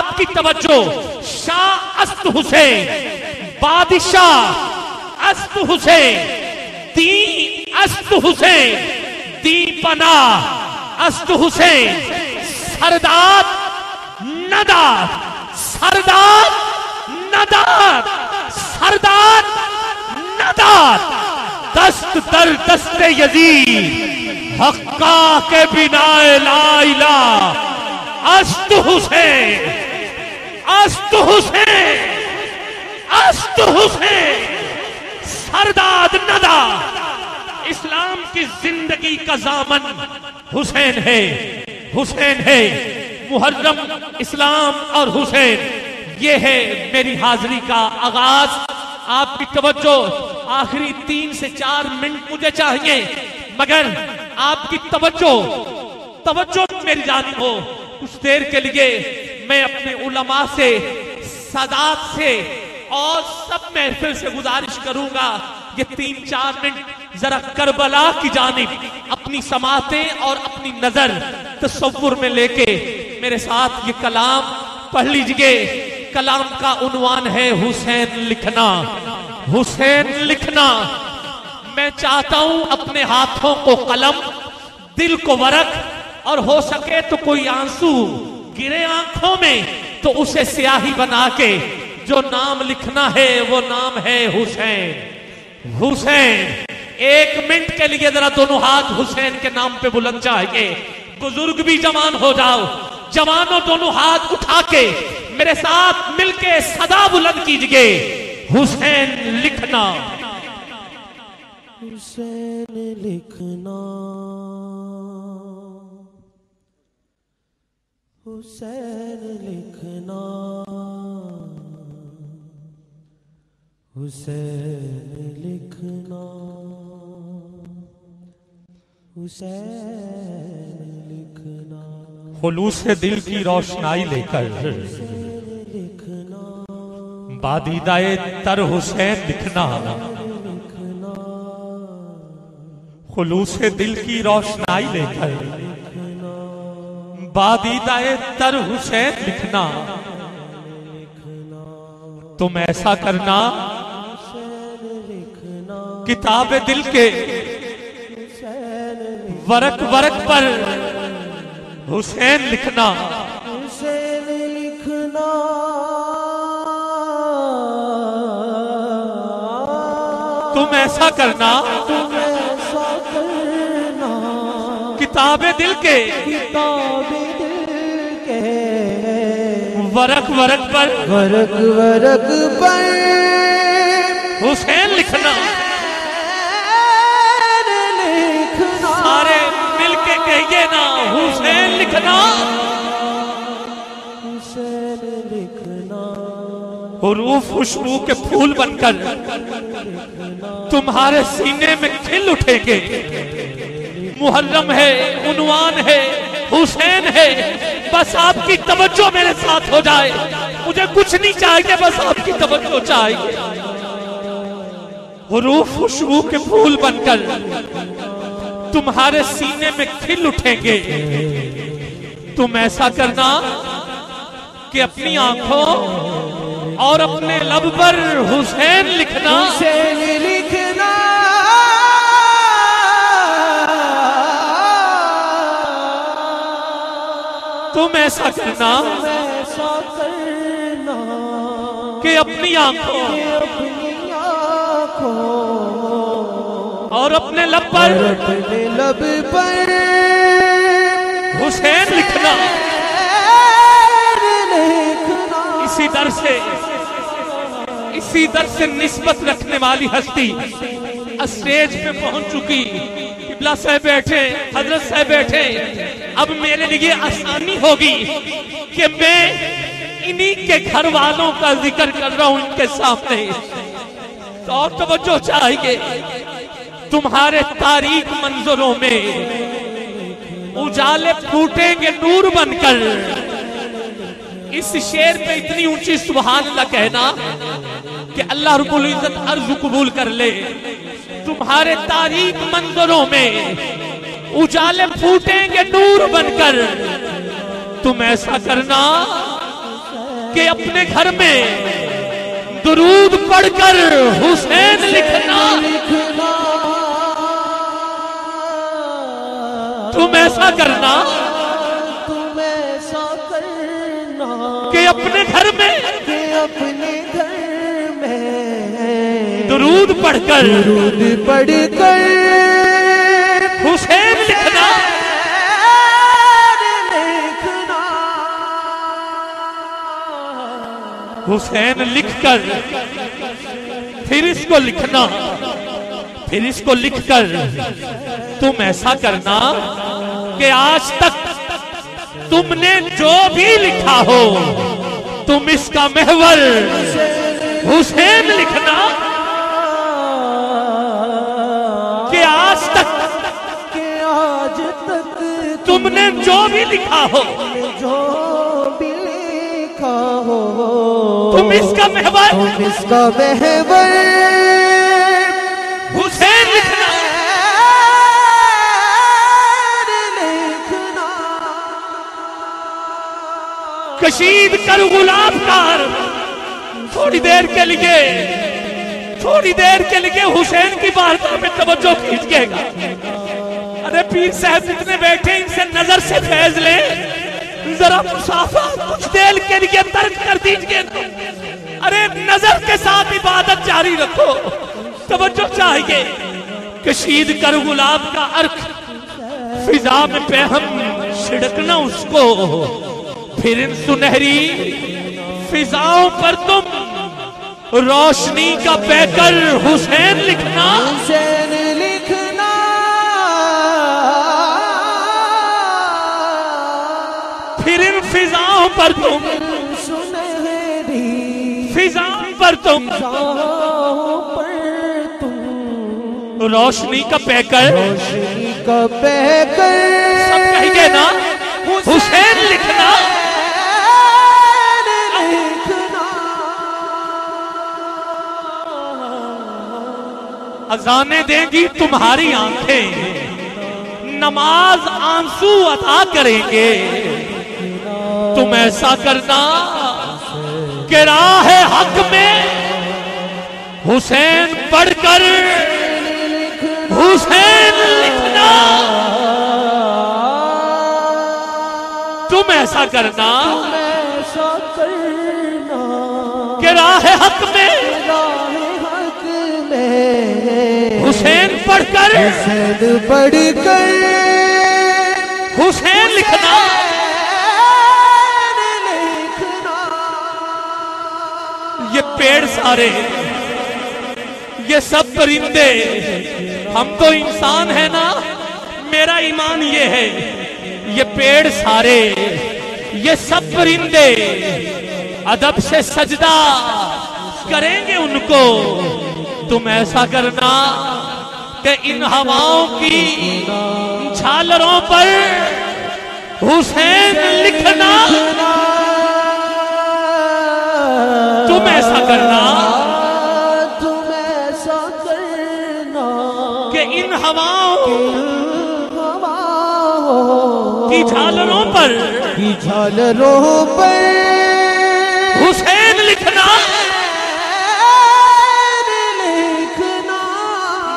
آپ کی توجہ، شاہ است حسین، بادشاہ است حسین، دین است حسین، دین پناہ است حسین، سردار نداد، سردار نداد، سردار نداد، دست در دست یزید، حقا کے بنا لا الہ است حسین، است حسین، است حسین، سردار نداد۔ اسلام کی زندگی کا ضامن حسین ہے، حسین ہے، محرم اسلام اور حسین، یہ ہے میری حاضری کا آغاز۔ آپ کی توجہ، آخری 3 سے 4 منٹ مجھے چاہیے، مگر آپ کی توجہ میری جانب ہو۔ کچھ دیر کے لیے میں اپنے علماء سے، سادات سے اور سب محفل سے گزارش کروں گا، یہ 3-4 منٹ ذرا کربلا کی جانب اپنی سماعتیں اور اپنی نظر تصور میں لے کے میرے ساتھ یہ کلام پڑھ لیجئے۔ کلام کا عنوان ہے حسین لکھنا، حسین لکھنا۔ میں چاہتا ہوں اپنے ہاتھوں کو قلم، دل کو ورق، اور ہو سکے تو کوئی آنسو گرے آنکھوں میں تو اسے سیاہی بنا کے جو نام لکھنا ہے وہ نام ہے حسین۔ حسین، 1 منٹ کے لیے ذرا دونوں ہاتھ حسین کے نام پہ بلند چاہیے۔ بزرگ بھی جوان ہو جاؤ، جوانوں دونوں ہاتھ اٹھا کے میرے ساتھ مل کے صدا بلند کیجئے، حسین لکھنا، حسین لکھنا، حسین لکھنا، حسین لکھنا، حسین لکھنا، خلوص دل کی روشنائی لے کر بادیدہ تر حسین لکھنا، خلوص دل کی روشنائی لے کر بادیدہ تر حسین لکھنا۔ تم ایسا کرنا، کتاب دل کے ورق ورق پر حسین لکھنا، حسین لکھنا، تم ایسا کرنا، تم ایسا کرنا، کتاب دل کے کتاب دل کے ورق ورق پر ورق ورق پر حسین لکھنا۔ لکھنا، سارے مل کے کہیے نا، حسین لکھنا، حسین لکھنا، حروف خوشبو کے پھول بن کر تمہارے سینے میں کھل اٹھیں گے۔ محرم ہے، عنوان ہے، حسین ہے، بس آپ کی توجہ میرے ساتھ ہو جائے، مجھے کچھ نہیں چاہیے، بس آپ کی توجہ چاہیے۔ حروف خوشبو کے پھول بن کر تمہارے سینے میں کھل اٹھیں گے۔ تم ایسا کرنا کہ اپنی آنکھوں اور اپنے لب پر حسین لکھنا، حسین لکھنا، تم ایسا کرنا ایسا کرنا کہ اپنی آنکھوں کہ اپنی آنکھوں اور اپنے لب پر اپنے لب پر حسین لکھنا۔ اسی در سے نسبت رکھنے والی ہستی اسٹیج پہ پہنچ چکی۔ قبلہ صاحب بیٹھے، حضرت صاحب بیٹھے، اب میرے لیے آسانی ہوگی کہ میں انہی کے گھر والوں کا ذکر کر رہا ہوں ان کے سامنے۔ تو اور توجہ چاہیے، تمہارے تاریک منظروں میں اجالے پھوٹیں گے نور بن کر۔ اس شعر پہ اتنی اونچی سبحان اللہ کہنا کہ اللہ رب العزت عرض قبول کر لے۔ تمہارے تاریک منظروں میں اجالے پھوٹیں گے نور بن کر۔ تم ایسا کرنا کہ اپنے گھر میں درود پڑھ کر حسین لکھنا. تم ایسا کرنا تم ایسا کرنا کہ اپنے گھر میں اپنے گھر میں درود پڑھ کر درود پڑھ کر حسین لکھنا. حسین لکھ کر پھر اس کو لکھنا. پھر اس کو لکھ کر تم ایسا کرنا کہ آج تک تم نے جو بھی لکھا ہو تم اس کا محور حسین لکھنا. کہ آج تک تم نے جو بھی لکھا ہو تم اس کا محور حسین لکھنا. کشید کر غلام کار تھوڑی دیر کے لیے حسین کی بارگاہ میں توجہ کیجئے گا. ارے پیر صاحب جتنے بیٹھے ان سے نظر سے فیض لیں. ذرا مسافہ کچھ دیر کے لیے ترک کر دیجئے. ارے نظر کے ساتھ عبادت جاری رکھو. توجہ چاہیے. کشید کر گلاب کا عرق فضا میں پہ ہم چھڑکنا اس کو. پھر ان سنہری فضاؤں پر تم روشنی کا پہ کر حسین لکھنا. حسین لکھنا. پھر ان فضاؤں پر تم سنہری فضاؤں پر تم روشنی کا پہ کر روشنی کا پہ کر سب کہیے نا حسین لکھنا. اذانیں دیں گی تمہاری آنکھیں نماز آنسو عطا کریں گے. تم ایسا کرنا کہ راہ حق میں حسین پڑھ کر حسین لکھنا. تم ایسا کرنا کہ راہ حق میں حسین پڑھ کر حسین لکھنا. یہ پیڑ سارے یہ سب پرندے ہم تو انسان ہیں نا. میرا ایمان یہ ہے یہ پیڑ سارے یہ سب پرندے ادب سے سجدہ کریں گے ان کو. تم ایسا کرنا کہ ان ہواؤں کی جھالروں پر حسین لکھنا. تم ایسا کرنا کہ ان ہواؤں کی جھالروں پر حسین لکھنا.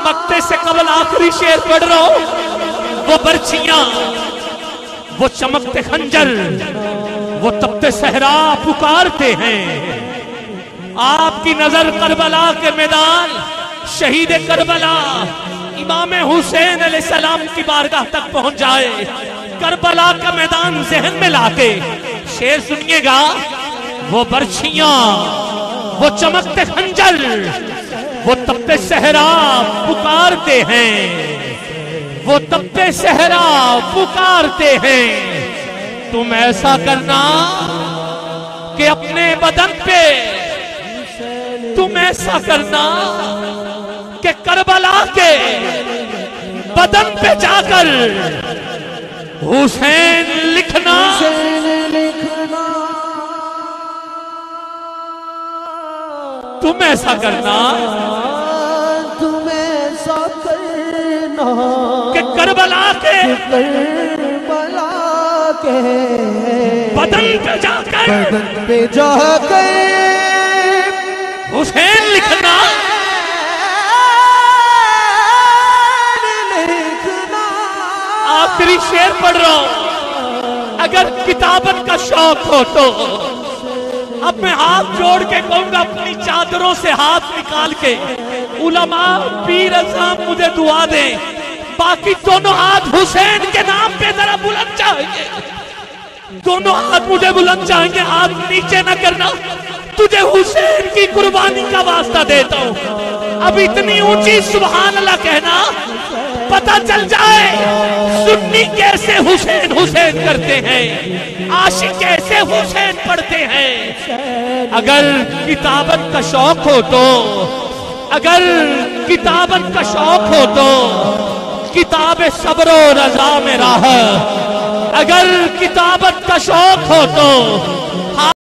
مقتے سے قبل آخری شعر پڑھ رہا ہوں. وہ برچیاں وہ چمکتے خنجر وہ تپتے صحرا پکارتے ہیں. آپ کی نظر کربلا کے میدان شہید کربلا امام حسین علیہ السلام کی بارگاہ تک پہنچ جائے. کربلا کا میدان ذہن میں لا کے شعر سنیے گا. وہ برچیاں وہ چمکتے خنجر وہ تپتے صحرا پکارتے ہیں. وہ تپتے صحرا پکارتے ہیں. تم ایسا کرنا کہ اپنے بدن پہ تم ایسا کرنا کہ کربلا کے بدن پہ جا کر حسین لکھنا. تم ایسا کرنا کہ کربلا کے بدن پہ جا کر بدن پہ جا کر حسین لکھنا آخری شعر پڑھ رہا ہوں. اگر کتابت کا شوق ہو تو اب میں ہاتھ جوڑ کے کہوں گا اپنی چادروں سے ہاتھ نکال کے علماء پیر اعظم مجھے دعا دیں. باقی دونوں ہاتھ حسین کے نام پہ ذرا بلند چاہیں گے. دونوں ہاتھ مجھے بلند چاہیں گے. ہاتھ نیچے نہ کرنا. تجھے حسین کی قربانی کا واسطہ دیتا ہوں. اب اتنی اونچی سبحان اللہ کہنا پتہ چل جائے سنی کیسے حسین حسین کرتے ہیں, عاشق کیسے حسین پڑھتے ہیں. اگر کتابت کا شوق ہو تو, اگر کتابت کا شوق ہو تو کتاب صبر و رضا میں راہ. اگر کتابت کا شوق ہو تو